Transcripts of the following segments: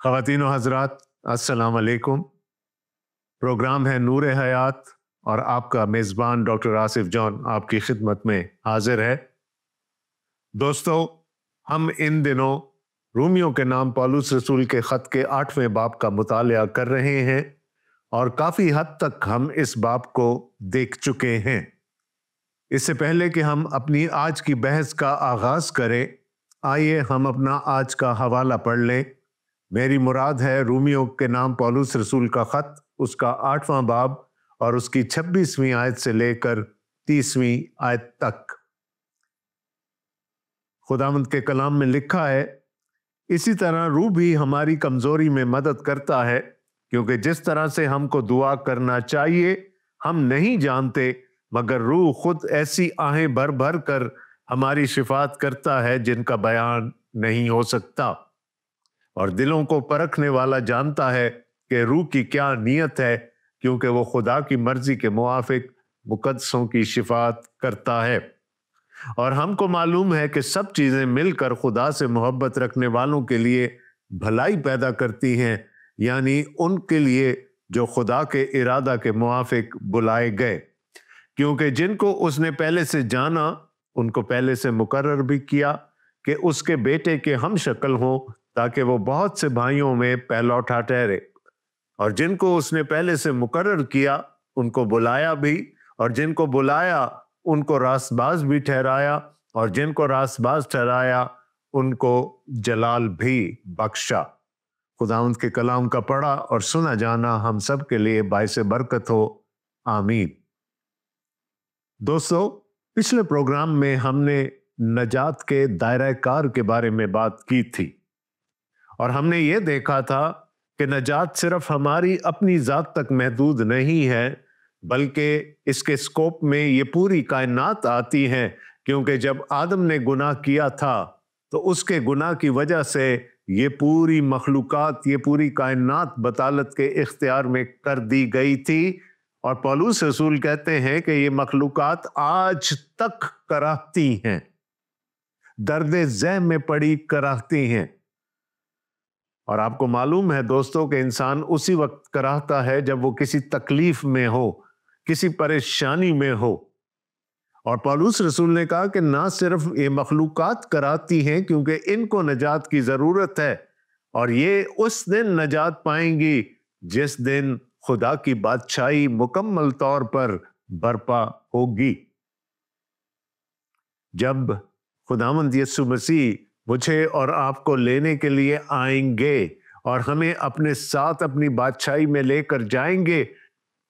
ख़वातीन व हज़रात, अस्सलाम वालेकुम। प्रोग्राम है नूर हयात और आपका मेज़बान डॉक्टर आसिफ जॉन आपकी खिदमत में हाजिर है। दोस्तों, हम इन दिनों रूमियों के नाम पौलुस रसूल के ख़त के 8वें बाब का मुतालिया कर रहे हैं और काफ़ी हद तक हम इस बाब को देख चुके हैं। इससे पहले कि हम अपनी आज की बहस का आगाज़ करें, आइए हम अपना आज का हवाला पढ़ लें। मेरी मुराद है रूमियों के नाम पौलुस रसूल का ख़त, उसका 8वां बाब और उसकी 26वीं आयत से लेकर 30वीं आयत तक। खुदावंद के कलाम में लिखा है, इसी तरह रूह भी हमारी कमज़ोरी में मदद करता है, क्योंकि जिस तरह से हमको दुआ करना चाहिए हम नहीं जानते, मगर रूह खुद ऐसी आहें भर भर कर हमारी शिफात करता है जिनका बयान नहीं हो सकता। और दिलों को परखने वाला जानता है कि रूह की क्या नीयत है, क्योंकि वो खुदा की मर्जी के मुआफिक मुकद्दसों की शिफात करता है। और हमको मालूम है कि सब चीज़ें मिलकर खुदा से मोहब्बत रखने वालों के लिए भलाई पैदा करती हैं, यानी उनके लिए जो खुदा के इरादा के मुआफिक बुलाए गए, क्योंकि जिनको उसने पहले से जाना उनको पहले से मुकर्रर भी किया कि उसके बेटे के हम शक्ल हों, ताकि वो बहुत से भाइयों में पहलौठा ठहरे। और जिनको उसने पहले से मुकर्रर किया उनको बुलाया भी, और जिनको बुलाया उनको रास्तबाज भी ठहराया, और जिनको रास्तबाज ठहराया उनको जलाल भी बख्शा। खुदावंद के कलाम का पढ़ा और सुना जाना हम सब के लिए बाइस बरकत हो, आमीन। दोस्तों, पिछले प्रोग्राम में हमने नजात के दायरा कार के बारे में बात की थी और हमने ये देखा था कि नजात सिर्फ हमारी अपनी जात तक महदूद नहीं है, बल्कि इसके स्कोप में ये पूरी कायनात आती है, क्योंकि जब आदम ने गुनाह किया था तो उसके गुनाह की वजह से ये पूरी मखलूकात, ये पूरी कायनात बतालत के इख्तियार में कर दी गई थी। और पौलुस रसूल कहते हैं कि ये मखलूकात आज तक कराहती हैं, दर्द ज़ह में पड़ी कराहती हैं। और आपको मालूम है दोस्तों कि इंसान उसी वक्त कराहता है जब वो किसी तकलीफ में हो, किसी परेशानी में हो। और पौलुस रसूल ने कहा कि ना सिर्फ ये मखलूकात कराती हैं, क्योंकि इनको नजात की जरूरत है, और ये उस दिन नजात पाएंगी जिस दिन खुदा की बादशाही मुकम्मल तौर पर बर्पा होगी। जब खुदावंद यीशु मसीह मुझे और आपको लेने के लिए आएंगे और हमें अपने साथ अपनी बादशाही में लेकर जाएंगे,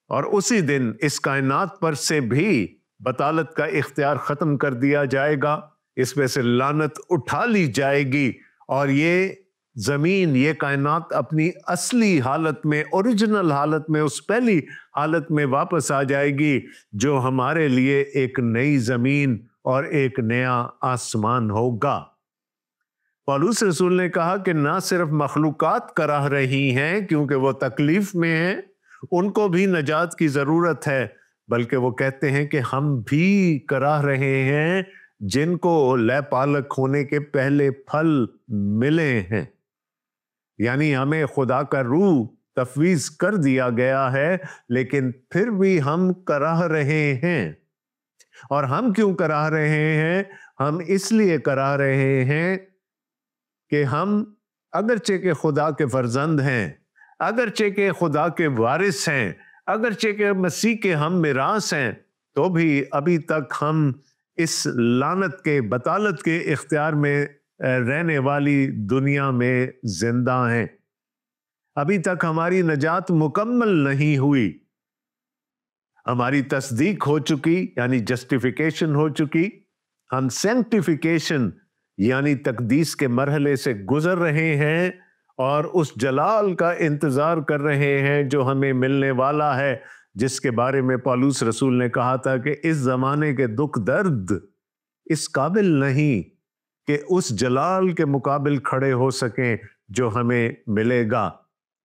और उसी दिन इस कायनात पर से भी बतालत का इख्तियार खत्म कर दिया जाएगा, इसमें से लानत उठा ली जाएगी और ये जमीन, ये कायनात अपनी असली हालत में, ओरिजिनल हालत में, उस पहली हालत में वापस आ जाएगी जो हमारे लिए एक नई जमीन और एक नया आसमान होगा। पौलुस रसूल ने कहा कि ना सिर्फ मखलूकात कराह रही हैं क्योंकि वो तकलीफ में हैं, उनको भी नजात की जरूरत है, बल्कि वो कहते हैं कि हम भी कराह रहे हैं जिनको लय पालक होने के पहले फल मिले हैं। यानी हमें खुदा का रूह तफवीज कर दिया गया है, लेकिन फिर भी हम कराह रहे हैं। और हम क्यों कराह रहे हैं? हम इसलिए कराह रहे हैं कि हम अगरचे के खुदा के फर्जंद हैं, अगरचे के खुदा के वारिस हैं, अगरचे के मसीह के हम मिरास हैं, तो भी अभी तक हम इस लानत के, बतालत के इख्तियार में रहने वाली दुनिया में जिंदा हैं। अभी तक हमारी नजात मुकम्मल नहीं हुई। हमारी तस्दीक हो चुकी, यानी जस्टिफिकेशन हो चुकी। हम सेंटिफिकेशन यानी तकदीस के मरहले से गुजर रहे हैं और उस जलाल का इंतजार कर रहे हैं जो हमें मिलने वाला है, जिसके बारे में पौलुस रसूल ने कहा था कि इस जमाने के दुख दर्द इस काबिल नहीं कि उस जलाल के मुकाबिल खड़े हो सकें जो हमें मिलेगा।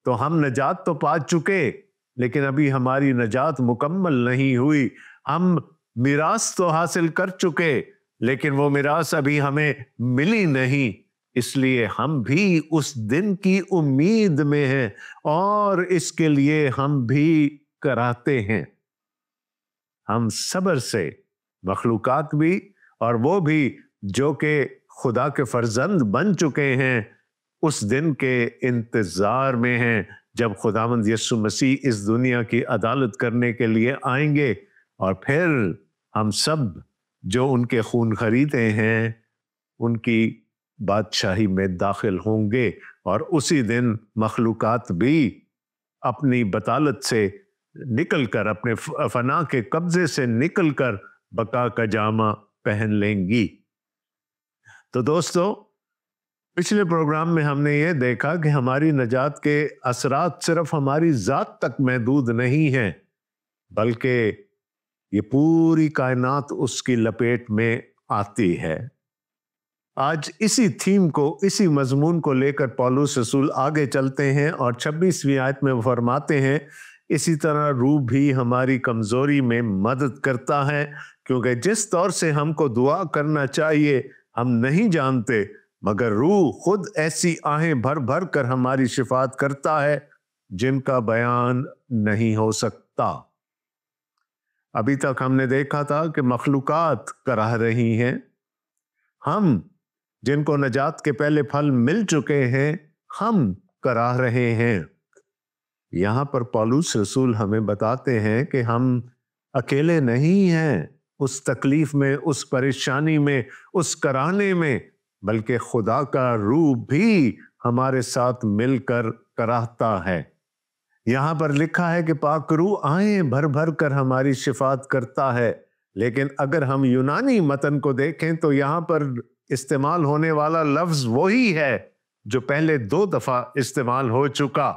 तो हम नजात तो पा चुके, लेकिन अभी हमारी नजात मुकम्मल नहीं हुई। हम मिरास तो हासिल कर चुके, लेकिन वो मिरास अभी हमें मिली नहीं, इसलिए हम भी उस दिन की उम्मीद में हैं और इसके लिए हम भी कराते हैं। हम सब्र से, मखलूकात भी और वो भी जो कि खुदा के फर्जंद बन चुके हैं, उस दिन के इंतजार में हैं जब खुदावंद यीशु मसीह इस दुनिया की अदालत करने के लिए आएंगे और फिर हम सब जो उनके खून खरीदे हैं उनकी बादशाही में दाखिल होंगे और उसी दिन मखलूकात भी अपनी बतालत से निकलकर, अपने फना के कब्जे से निकलकर बका का जामा पहन लेंगी। तो दोस्तों, पिछले प्रोग्राम में हमने ये देखा कि हमारी नजात के असरात सिर्फ हमारी जात तक महदूद नहीं हैं, बल्कि ये पूरी कायनात उसकी लपेट में आती है। आज इसी थीम को, इसी मजमून को लेकर पौलुस रसूल आगे चलते हैं और 26वीं आयत में वो फरमाते हैं, इसी तरह रूह भी हमारी कमजोरी में मदद करता है, क्योंकि जिस तौर से हमको दुआ करना चाहिए हम नहीं जानते, मगर रूह खुद ऐसी आहें भर भर कर हमारी शिफात करता है जिनका बयान नहीं हो सकता। अभी तक हमने देखा था कि मखलूकात कराह रही हैं, हम जिनको नजात के पहले फल मिल चुके हैं हम कराह रहे हैं। यहां पर पौलुस रसूल हमें बताते हैं कि हम अकेले नहीं हैं उस तकलीफ में, उस परेशानी में, उस कराहने में, बल्कि खुदा का रूह भी हमारे साथ मिलकर कराहता है। यहां पर लिखा है कि पाक रूह आए भर भर कर हमारी शिफात करता है, लेकिन अगर हम यूनानी मतन को देखें तो यहां पर इस्तेमाल होने वाला लफ्ज वही है जो पहले 2 दफा इस्तेमाल हो चुका।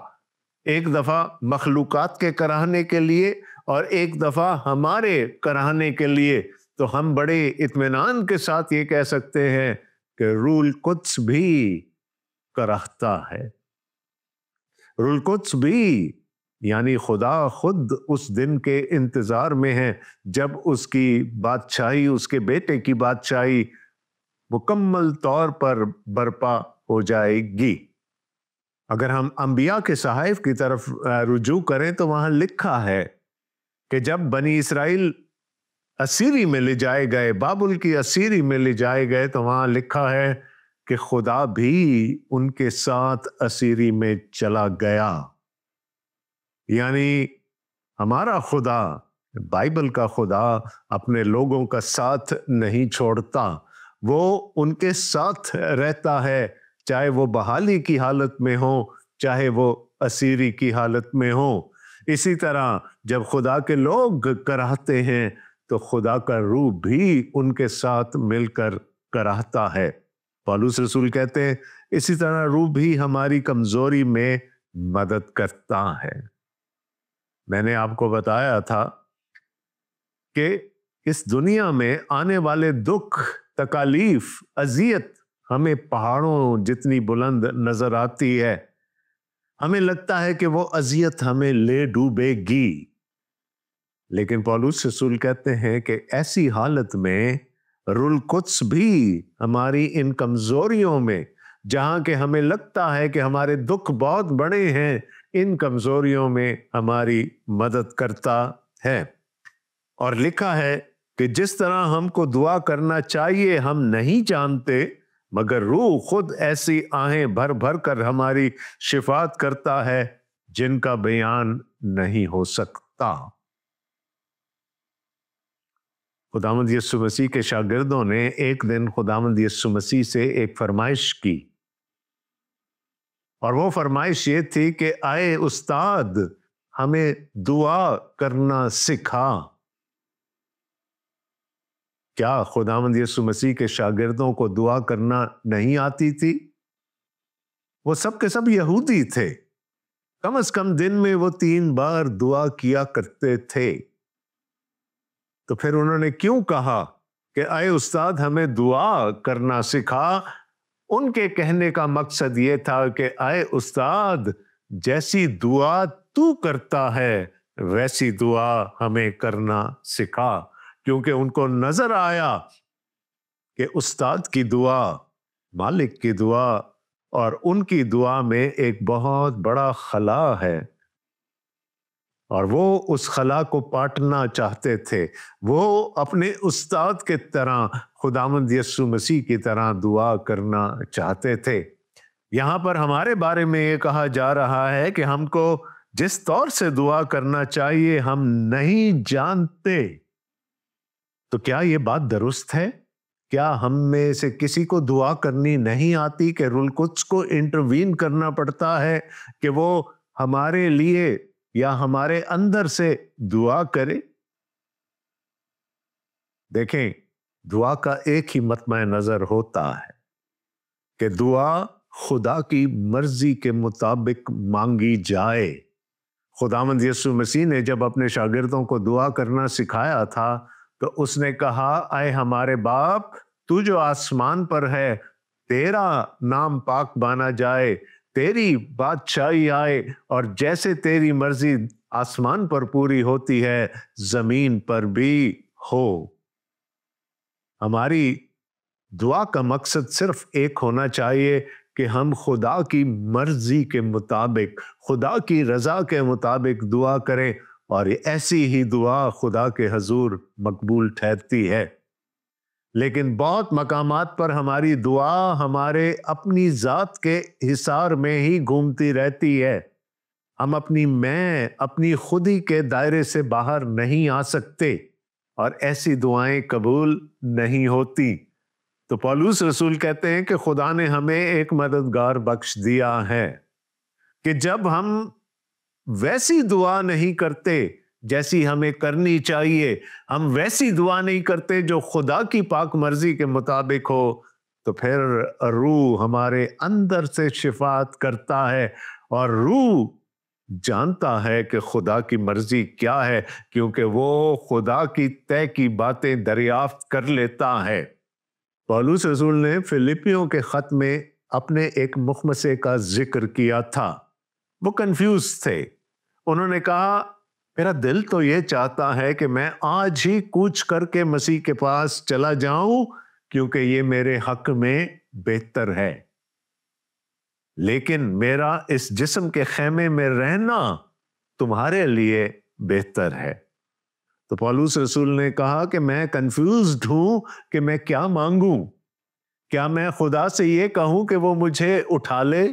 एक दफा मखलूकात के कराहने के लिए और एक दफा हमारे कराहने के लिए। तो हम बड़े इत्मीनान के साथ ये कह सकते हैं कि रूल कुद्स भी कराहता है। रूल कुद्स भी यानी खुदा खुद उस दिन के इंतजार में है जब उसकी बादशाही, उसके बेटे की बादशाही मुकम्मल तौर पर बर्पा हो जाएगी। अगर हम अंबिया के सहाइफ की तरफ रुजू करें तो वहां लिखा है कि जब बनी इस्राइल असीरी में ले जाए गए, बाबुल की असीरी में ले जाए गए, तो वहां लिखा है कि खुदा भी उनके साथ असीरी में चला गया। यानी हमारा खुदा, बाइबल का खुदा, अपने लोगों का साथ नहीं छोड़ता, वो उनके साथ रहता है, चाहे वो बहाली की हालत में हो, चाहे वो असीरी की हालत में हो। इसी तरह जब खुदा के लोग कराहते हैं तो खुदा का रूह भी उनके साथ मिलकर कराहता है। पौलुस रसूल कहते हैं, इसी तरह रूह भी हमारी कमजोरी में मदद करता है। मैंने आपको बताया था कि इस दुनिया में आने वाले दुख, तकालीफ, अजियत हमें पहाड़ों जितनी बुलंद नजर आती है। हमें लगता है कि वो अजियत हमें ले डूबेगी, लेकिन पौलुस रसूल कहते हैं कि ऐसी हालत में रूल कुद्स भी हमारी इन कमजोरियों में, जहां के हमें लगता है कि हमारे दुख बहुत बड़े हैं, इन कमजोरियों में हमारी मदद करता है। और लिखा है कि जिस तरह हमको दुआ करना चाहिए हम नहीं जानते, मगर रूह खुद ऐसी आहें भर भर कर हमारी शिफात करता है जिनका बयान नहीं हो सकता। खुदावंद यीशु मसीह के शागिर्दों ने एक दिन खुदावंद यीशु मसीह से एक फरमाइश की, और वो फरमाइश ये थी कि आए उस्ताद, हमें दुआ करना सिखा। क्या खुदावंद यीशु मसीह के शागिर्दों को दुआ करना नहीं आती थी? वो सब के सब यहूदी थे, कम से कम दिन में वो 3 बार दुआ किया करते थे। तो फिर उन्होंने क्यों कहा कि आए उस्ताद हमें दुआ करना सिखा? उनके कहने का मकसद ये था कि आए उस्ताद, जैसी दुआ तू करता है वैसी दुआ हमें करना सिखा। क्योंकि उनको नजर आया कि उस्ताद की दुआ मालिक की दुआ और उनकी दुआ में एक बहुत बड़ा खला है, और वो उस खला को पाटना चाहते थे। वो अपने उस्ताद के तरह, खुदावंद यीशु मसीह की तरह दुआ करना चाहते थे। यहाँ पर हमारे बारे में ये कहा जा रहा है कि हमको जिस तौर से दुआ करना चाहिए हम नहीं जानते। तो क्या ये बात दुरुस्त है? क्या हम में से किसी को दुआ करनी नहीं आती कि रूल कुद्स को इंटरवीन करना पड़ता है कि वो हमारे लिए या हमारे अंदर से दुआ करे? देखें, दुआ का एक ही मतमय नजर होता है कि दुआ खुदा की मर्जी के मुताबिक मांगी जाए। खुदावंद यीशु मसीह ने जब अपने शागिर्दों को दुआ करना सिखाया था तो उसने कहा, आए हमारे बाप, तू जो आसमान पर है, तेरा नाम पाक माना जाए, तेरी बादशाही आए, और जैसे तेरी मर्जी आसमान पर पूरी होती है जमीन पर भी हो। हमारी दुआ का मकसद सिर्फ एक होना चाहिए कि हम खुदा की मर्जी के मुताबिक, खुदा की रजा के मुताबिक दुआ करें, और ऐसी ही दुआ खुदा के हजूर मकबूल ठहरती है। लेकिन बहुत मकामात पर हमारी दुआ हमारे अपनी जात के हिसार में ही घूमती रहती है। हम अपनी खुदी के दायरे से बाहर नहीं आ सकते, और ऐसी दुआएं कबूल नहीं होती। तो पौलुस रसूल कहते हैं कि खुदा ने हमें एक मददगार बख्श दिया है कि जब हम वैसी दुआ नहीं करते जैसी हमें करनी चाहिए, हम वैसी दुआ नहीं करते जो खुदा की पाक मर्जी के मुताबिक हो, तो फिर रूह हमारे अंदर से शिफात करता है, और रूह जानता है कि खुदा की मर्जी क्या है, क्योंकि वो खुदा की तय की बातें दरियाफ्त कर लेता है। पौलुस रसूल ने फिलिपियों के खत में अपने एक मुखमसे का जिक्र किया था। वो कंफ्यूज थे। उन्होंने कहा, मेरा दिल तो ये चाहता है कि मैं आज ही कूच करके मसीह के पास चला जाऊं, क्योंकि ये मेरे हक में बेहतर है, लेकिन मेरा इस जिस्म के खेमे में रहना तुम्हारे लिए बेहतर है। तो पौलुस रसूल ने कहा कि मैं कंफ्यूज्ड हूं कि मैं क्या मांगूं। क्या मैं खुदा से ये कहूं कि वो मुझे उठा ले,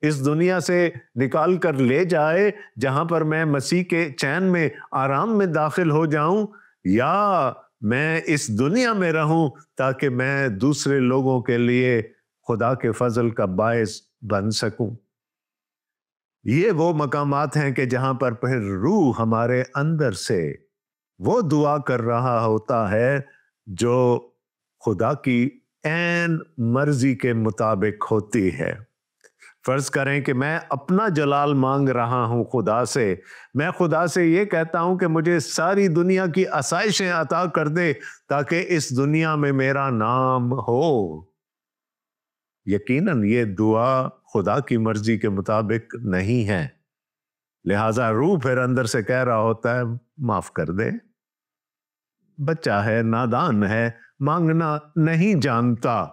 इस दुनिया से निकाल कर ले जाए, जहां पर मैं मसीह के चैन में, आराम में दाखिल हो जाऊं, या मैं इस दुनिया में रहूं ताकि मैं दूसरे लोगों के लिए खुदा के फजल का बायस बन सकूं। ये वो मकामात हैं कि जहां पर फिर रूह हमारे अंदर से वो दुआ कर रहा होता है जो खुदा की ऐन मर्जी के मुताबिक होती है। फर्ज करें कि मैं अपना जलाल मांग रहा हूं खुदा से, मैं खुदा से ये कहता हूं कि मुझे सारी दुनिया की आसाइशें अता कर दे ताकि इस दुनिया में मेरा नाम हो। यकीनन ये दुआ खुदा की मर्जी के मुताबिक नहीं है। लिहाजा रूह फिर अंदर से कह रहा होता है, माफ कर दे, बच्चा है, नादान है, मांगना नहीं जानता।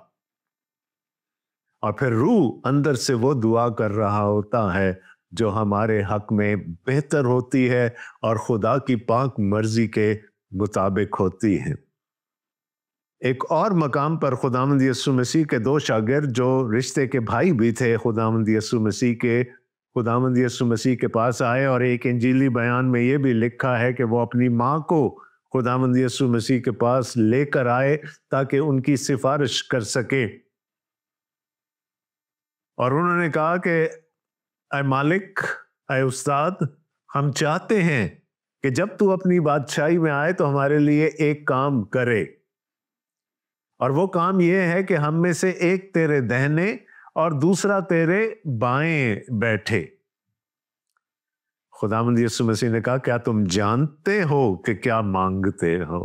और फिर रूह अंदर से वो दुआ कर रहा होता है जो हमारे हक में बेहतर होती है और खुदा की पाक मर्जी के मुताबिक होती है। एक और मकाम पर खुदावंद यीशु मसीह के दो शागिर्द जो रिश्ते के भाई भी थे, खुदावंद यीशु मसीह के पास आए, और एक इंजीली बयान में ये भी लिखा है कि वो अपनी माँ को खुदावंद यीशु मसीह के पास लेकर आए ताकि उनकी सिफारिश कर सके। और उन्होंने कहा कि ऐ मालिक, ऐ उस्ताद, हम चाहते हैं कि जब तू अपनी बादशाही में आए तो हमारे लिए एक काम करे, और वो काम ये है कि हम में से एक तेरे दाहिने और दूसरा तेरे बाएं बैठे। खुदावंद यीशु मसीह ने कहा, क्या तुम जानते हो कि क्या मांगते हो?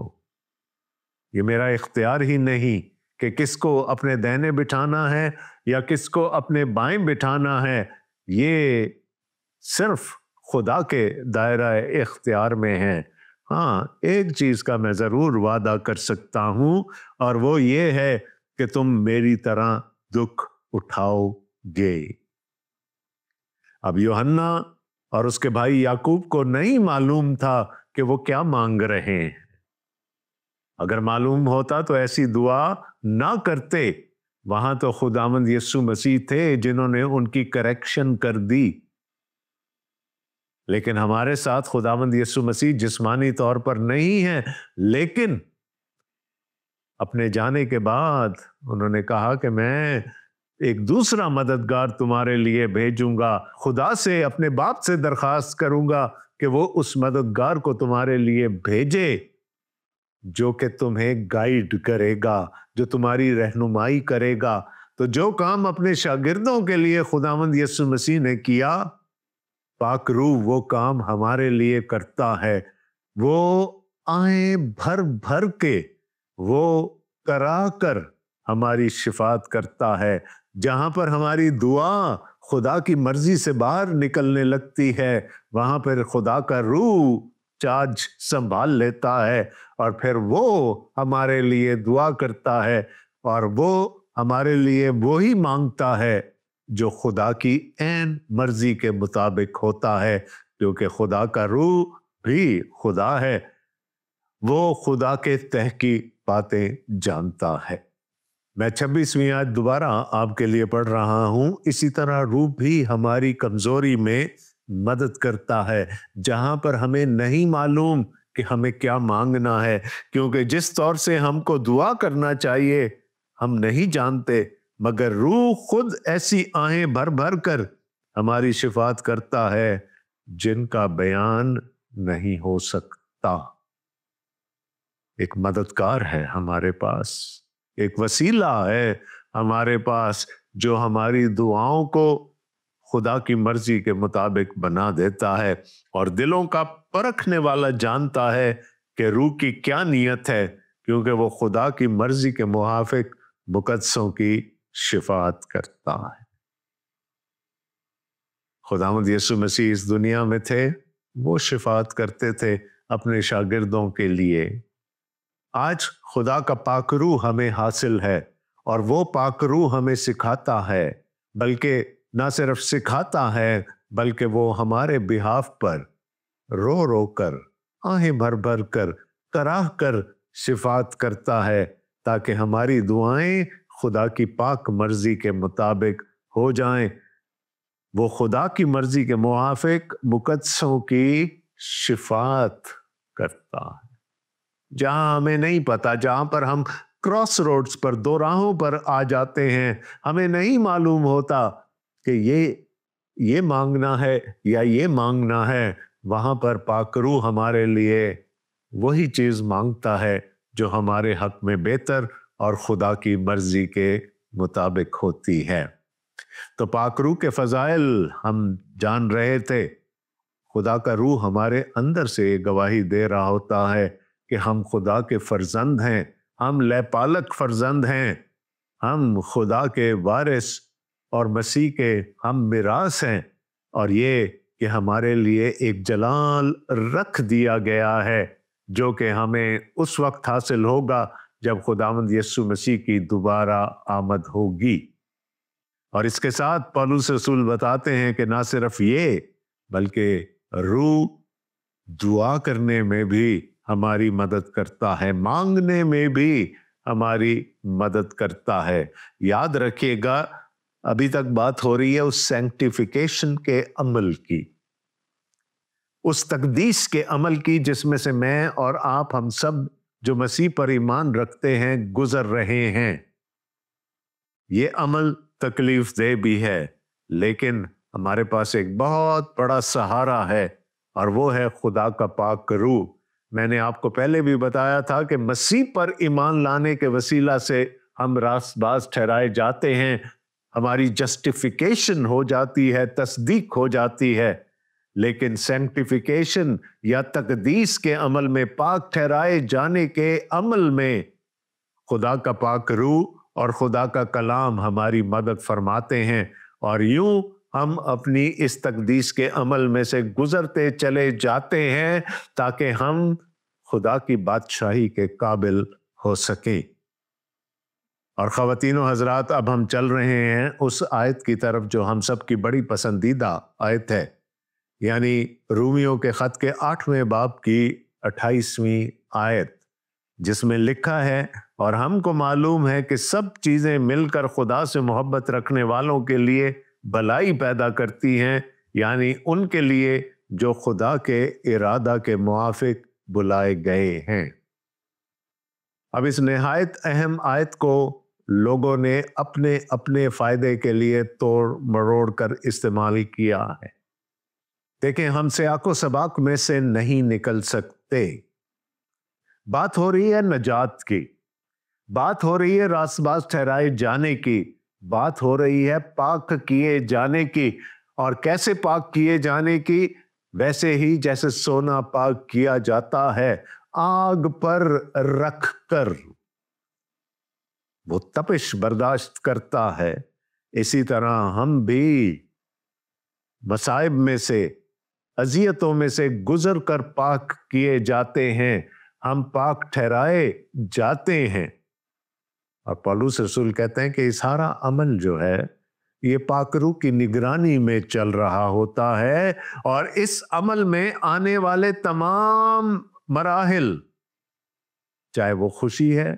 ये मेरा इख्तियार ही नहीं कि किसको अपने दाहिने बिठाना है या किसको अपने बाएं बिठाना है। ये सिर्फ खुदा के दायरा इख्तियार में है। हाँ, एक चीज का मैं जरूर वादा कर सकता हूं, और वो ये है कि तुम मेरी तरह दुख उठाओगे। अब यूहन्ना और उसके भाई याकूब को नहीं मालूम था कि वो क्या मांग रहे हैं। अगर मालूम होता तो ऐसी दुआ ना करते। वहां तो खुदावंद यीशु मसीह थे जिन्होंने उनकी करेक्शन कर दी। लेकिन हमारे साथ खुदावंद यीशु मसीह जिस्मानी तौर पर नहीं है, लेकिन अपने जाने के बाद उन्होंने कहा कि मैं एक दूसरा मददगार तुम्हारे लिए भेजूंगा। खुदा से, अपने बाप से दरखास्त करूंगा कि वो उस मददगार को तुम्हारे लिए भेजे जो कि तुम्हें गाइड करेगा, जो तुम्हारी रहनुमाई करेगा। तो जो काम अपने शागिर्दों के लिए खुदावंद यीशु मसीह ने किया, पाक रूह वो काम हमारे लिए करता है। वो आए भर भर के, वो करा कर हमारी शिफात करता है। जहां पर हमारी दुआ खुदा की मर्जी से बाहर निकलने लगती है, वहां पर खुदा का रूह चार्ज संभाल लेता है और फिर वो हमारे लिए दुआ करता है और वो हमारे लिए वो ही मांगता है जो खुदा की ऐन मर्जी के मुताबिक होता है, क्योंकि खुदा का रूह भी खुदा है। वो खुदा के तह की बातें जानता है। मैं 26वीं आयत दोबारा आपके लिए पढ़ रहा हूं। इसी तरह रूह भी हमारी कमजोरी में मदद करता है, जहां पर हमें नहीं मालूम कि हमें क्या मांगना है, क्योंकि जिस तौर से हमको दुआ करना चाहिए हम नहीं जानते, मगर रूह खुद ऐसी आहें भर भर कर हमारी शिफात करता है जिनका बयान नहीं हो सकता। एक मददगार है हमारे पास, एक वसीला है हमारे पास जो हमारी दुआओं को खुदा की मर्जी के मुताबिक बना देता है। और दिलों का परखने वाला जानता है कि रूह की क्या नीयत है, क्योंकि वो खुदा की मर्जी के मुआफिक मुकद्दसों की शिफात करता है। खुदावंद यीशु मसीह इस दुनिया में थे, वो शिफात करते थे अपने शागिर्दों के लिए। आज खुदा का पाक रूह हमें हासिल है और वो पाक रूह हमें सिखाता है, बल्कि ना सिर्फ सिखाता है बल्कि वो हमारे बिहाफ पर रो रो कर, आहें भर भर कर, कराह कर शिफात करता है, ताकि हमारी दुआएं खुदा की पाक मर्जी के मुताबिक हो जाएं। वो खुदा की मर्जी के मुआफिक मुकद्दसों की शिफात करता है। जहां हमें नहीं पता, जहां पर हम क्रॉस रोड्स पर, दो राहों पर आ जाते हैं, हमें नहीं मालूम होता कि ये मांगना है या ये मांगना है, वहां पर पाक रूह हमारे लिए वही चीज मांगता है जो हमारे हक में बेहतर और खुदा की मर्जी के मुताबिक होती है। तो पाक रूह के फजाइल हम जान रहे थे। खुदा का रूह हमारे अंदर से गवाही दे रहा होता है कि हम खुदा के फर्जंद हैं, हम लैपालक फर्जंद हैं, हम खुदा के वारिस और मसीह के हम मिरास हैं। और ये कि हमारे लिए एक जलाल रख दिया गया है जो कि हमें उस वक्त हासिल होगा जब खुदावंद यीशु मसीह की दोबारा आमद होगी। और इसके साथ पौलुस रसूल बताते हैं कि ना सिर्फ ये, बल्कि रूह दुआ करने में भी हमारी मदद करता है, मांगने में भी हमारी मदद करता है। याद रखिएगा, अभी तक बात हो रही है उस सैंक्टिफिकेशन के अमल की, उस तकदीस के अमल की जिसमें से मैं और आप, हम सब जो मसीह पर ईमान रखते हैं, गुजर रहे हैं। ये अमल तकलीफ दे भी है, लेकिन हमारे पास एक बहुत बड़ा सहारा है और वो है खुदा का पाक रूह। मैंने आपको पहले भी बताया था कि मसीह पर ईमान लाने के वसीला से हम रास्तबाज ठहराए जाते हैं, हमारी जस्टिफिकेशन हो जाती है, तस्दीक हो जाती है। लेकिन सैंक्टिफिकेशन या तकदीस के अमल में, पाक ठहराए जाने के अमल में, खुदा का पाक रूह और खुदा का कलाम हमारी मदद फरमाते हैं। और यूं हम अपनी इस तकदीस के अमल में से गुजरते चले जाते हैं ताकि हम खुदा की बादशाही के काबिल हो सकें। اور خواتین و حضرات، اب ہم چل رہے ہیں اس آیت کی طرف جو ہم سب کی بڑی پسندیدہ آیت ہے، یعنی رومیوں کے خط کے 8ویں باب کی 28ویں آیت، جس میں لکھا ہے، اور ہم کو معلوم ہے کہ سب چیزیں مل کر خدا سے محبت رکھنے والوں کے لیے بھلائی پیدا کرتی ہیں، یعنی ان کے لیے جو خدا کے ارادہ کے موافق بلائے گئے ہیں۔ اب اس نہایت اہم آیت کو لوگوں نے اپنے اپنے فائدے کے لیے توڑ مروڑ کر استعمال کیا ہے۔ دیکھیں، ہم سیاق و سباق میں سے نہیں نکل سکتے۔ بات ہو رہی ہے نجات کی، بات ہو رہی ہے راست باز ٹھہرائے جانے کی، بات ہو رہی ہے پاک کیے جانے کی، اور کیسے پاک کیے جانے کی؟ ویسے ہی جیسے سونا پاک کیا جاتا ہے آگ پر رکھ کر، وہ تپش برداشت کرتا ہے، اسی طرح ہم بھی مصائب میں سے، اذیتوں میں سے گزر کر پاک کیے جاتے ہیں، ہم پاک ٹھہرائے جاتے ہیں۔ اور پولس رسول کہتے ہیں کہ یہ سارا عمل جو ہے یہ پاک روح کی نگرانی میں چل رہا ہوتا ہے، اور اس عمل میں آنے والے تمام مراحل، چاہے وہ خوشی ہے،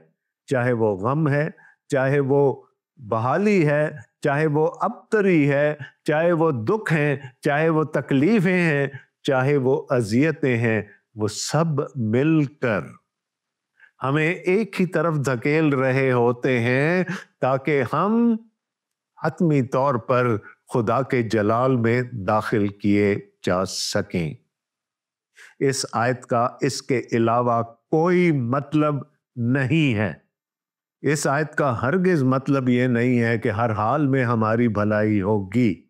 چاہے وہ غم ہے، چاہے وہ بحالی ہے، چاہے وہ ابتری ہے، چاہے وہ دکھ ہیں، چاہے وہ تکلیفیں ہیں، چاہے وہ اذیتیں ہیں، وہ سب مل کر ہمیں ایک ہی طرف دھکیل رہے ہوتے ہیں تاکہ ہم حتمی طور پر خدا کے جلال میں داخل کیے جا سکیں۔ اس آیت کا اس کے علاوہ کوئی مطلب نہیں ہے۔ اس آیت کا ہرگز مطلب یہ نہیں ہے کہ ہر حال میں ہماری بھلائی ہوگی۔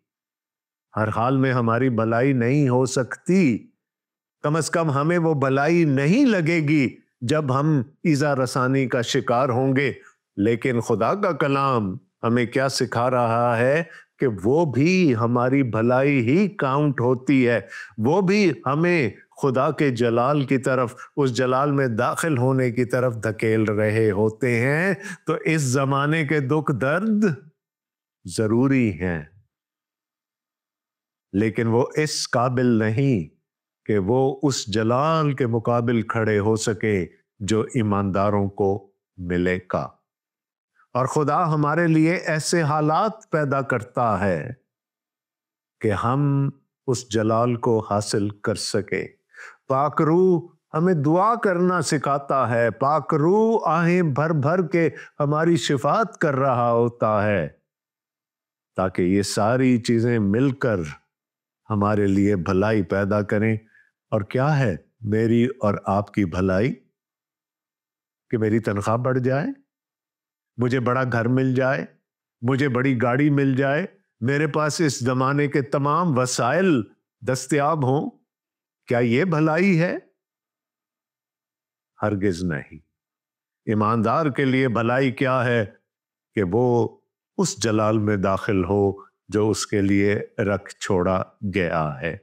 ہر حال میں ہماری بھلائی نہیں ہو سکتی۔ کم از کم ہمیں وہ بھلائی نہیں لگے گی جب ہم ایذا رسانی کا شکار ہوں گے۔ لیکن خدا کا کلام ہمیں کیا سکھا رہا ہے کہ وہ بھی ہماری بھلائی ہی کاؤنٹ ہوتی ہے، وہ بھی ہمیں خدا کے جلال کی طرف، اس جلال میں داخل ہونے کی طرف دھکیل رہے ہوتے ہیں۔ تو اس زمانے کے دکھ درد ضروری ہیں، لیکن وہ اس قابل نہیں کہ وہ اس جلال کے مقابل کھڑے ہو سکے جو ایمانداروں کو ملے گا۔ اور خدا ہمارے لیے ایسے حالات پیدا کرتا ہے کہ ہم اس جلال کو حاصل کر سکے۔ پاک روح ہمیں دعا کرنا سکھاتا ہے، پاک روح آہیں بھر بھر کے ہماری شفاعت کر رہا ہوتا ہے، تاکہ یہ ساری چیزیں مل کر ہمارے لیے بھلائی پیدا کریں۔ اور کیا ہے میری اور آپ کی بھلائی؟ کہ میری تنخواہ بڑھ جائے، مجھے بڑا گھر مل جائے، مجھے بڑی گاڑی مل جائے، میرے پاس اس زمانے کے تمام وسائل دستیاب ہوں۔ کیا یہ بھلائی ہے؟ ہرگز نہیں۔ ایماندار کے لیے بھلائی کیا ہے؟ کہ وہ اس جلال میں داخل ہو جو اس کے لیے رکھ چھوڑا گیا ہے۔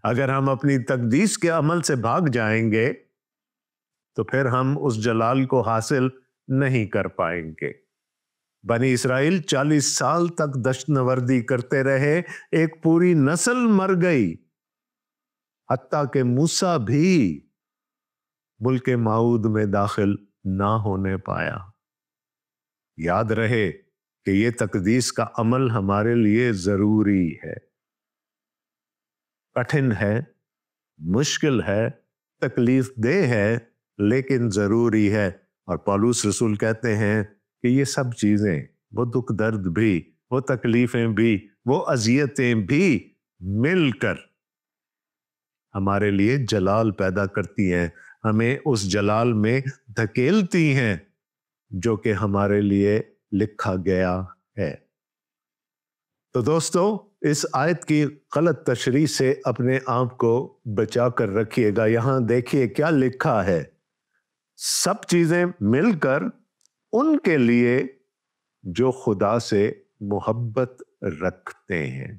اگر ہم اپنی تقدیس کے عمل سے بھاگ جائیں گے تو پھر ہم اس جلال کو حاصل نہیں کر پائیں گے۔ بنی اسرائیل 40 سال تک دشت نوردی کرتے رہے، ایک پوری نسل مر گئی، حتیٰ کہ موسیٰ بھی ملک موعود میں داخل نہ ہونے پایا۔ یاد رہے کہ یہ تقدیس کا عمل ہمارے لیے ضروری ہے، کٹھن ہے، مشکل ہے، تکلیف دہ ہے، لیکن ضروری ہے۔ اور پولس رسول کہتے ہیں کہ یہ سب چیزیں، وہ دکھ درد بھی، وہ تکلیفیں بھی، وہ اذیتیں بھی مل کر ہمارے لیے جلال پیدا کرتی ہیں، ہمیں اس جلال میں دھکیلتی ہیں جو کہ ہمارے لیے لکھا گیا ہے۔ تو دوستو، اس آیت کی غلط تشریح سے اپنے آپ کو بچا کر رکھیے گا۔ یہاں دیکھیے کیا لکھا ہے، سب چیزیں مل کر ان کے لیے جو خدا سے محبت رکھتے ہیں۔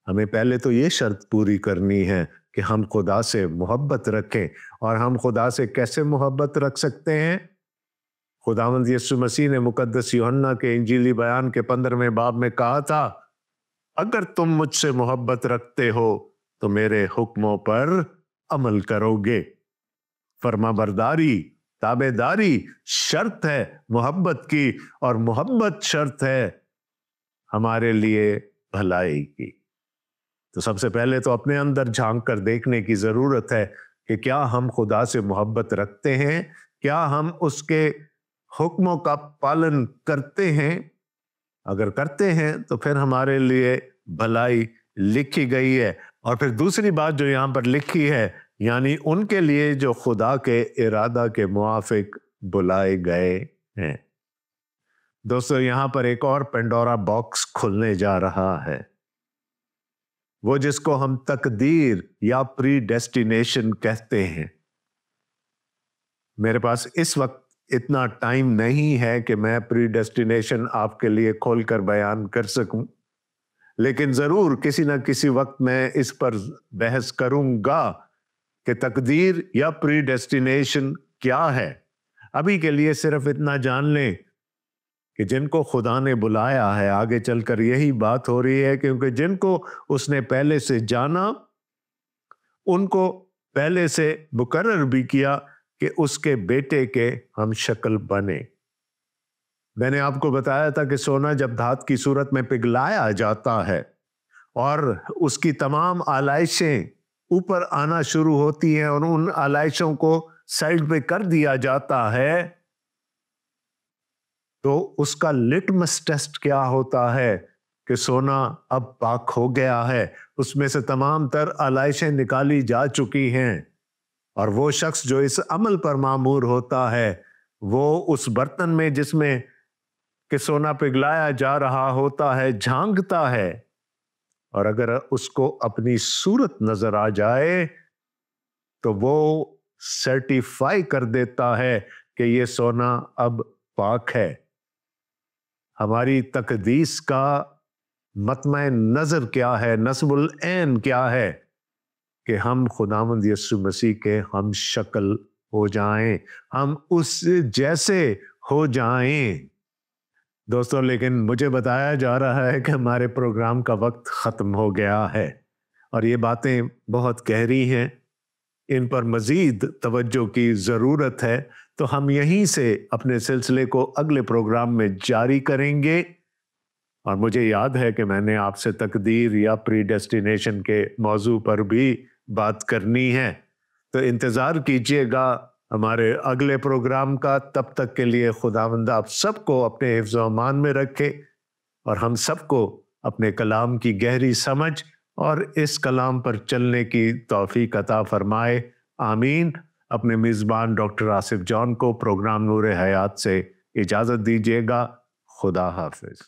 ہمیں پہلے تو یہ شرط پوری کرنی ہے کہ ہم خدا سے محبت رکھیں۔ اور ہم خدا سے کیسے محبت رکھ سکتے ہیں؟ खुदावंद यीशु मसीह ने मुकद्दस यूहन्ना के इंजीली बयान के 15वें बाब में कहा था, अगर तुम मुझसे मोहब्बत रखते हो तो मेरे हुक्मों पर अमल करोगे। फरमाबरदारी, ताबेदारी शर्त है मोहब्बत की, और मोहब्बत शर्त है हमारे लिए भलाई की। तो सबसे पहले तो अपने अंदर झांक कर देखने की जरूरत है कि क्या हम खुदा से मोहब्बत रखते हैं, क्या हम उसके हुक्मों का पालन करते हैं। अगर करते हैं तो फिर हमारे लिए भलाई लिखी गई है। और फिर दूसरी बात जो यहाँ पर लिखी है, यानी उनके लिए जो खुदा के इरादा के मुआफिक बुलाए गए हैं। दोस्तों, यहाँ पर एक और पेंडोरा बॉक्स खुलने जा रहा है, वो जिसको हम तकदीर या प्री डेस्टिनेशन कहते हैं। मेरे पास इस वक्त इतना टाइम नहीं है कि मैं प्री डेस्टिनेशन आपके लिए खोलकर बयान कर सकूं, लेकिन जरूर किसी ना किसी वक्त मैं इस पर बहस करूंगा कि तकदीर या प्री डेस्टिनेशन क्या है। अभी के लिए सिर्फ इतना जान लें कि जिनको खुदा ने बुलाया है, आगे चलकर यही बात हो रही है, क्योंकि जिनको उसने पहले से जाना उनको पहले से मुकर्रर भी किया कि उसके बेटे के हम शक्ल बने। मैंने आपको बताया था कि सोना जब धात की सूरत में पिघलाया जाता है और उसकी तमाम आलाइशें ऊपर आना शुरू होती हैं और उन आलाइशों को साइड पे कर दिया जाता है, तो उसका लिटमस टेस्ट क्या होता है कि सोना अब पाक हो गया है, उसमें से तमाम तर आलाइशें निकाली जा चुकी हैं। और वो शख्स जो इस अमल पर मामूर होता है, वो उस बर्तन में जिसमें कि सोना पिघलाया जा रहा होता है झांकता है, और अगर उसको अपनी सूरत नजर आ जाए तो वो सर्टिफाई कर देता है कि ये सोना अब पाक है। हमारी तकदीस का मतमय नजर क्या है, नस्बुल ऐन क्या है, कि हम खुदावंद यीशु मसीह के हम शक्ल हो जाएं, हम उस जैसे हो जाएं। दोस्तों, लेकिन मुझे बताया जा रहा है कि हमारे प्रोग्राम का वक्त ख़त्म हो गया है और ये बातें बहुत गहरी हैं, इन पर मज़ीद तवज्जो की ज़रूरत है। तो हम यहीं से अपने सिलसिले को अगले प्रोग्राम में जारी करेंगे। और मुझे याद है कि मैंने आपसे तकदीर या प्री डेस्टिनेशन के मौजू पर भी बात करनी है, तो इंतज़ार कीजिएगा हमारे अगले प्रोग्राम का। तब तक के लिए खुदावंद आप सबको अपने हिफ्ज़ व अमान में रखे और हम सबको अपने कलाम की गहरी समझ और इस कलाम पर चलने की तौफीक अता फरमाए। आमीन। अपने मेज़बान डॉक्टर आसिफ जॉन को प्रोग्राम नूर हयात से इजाज़त दीजिएगा। खुदा हाफिज।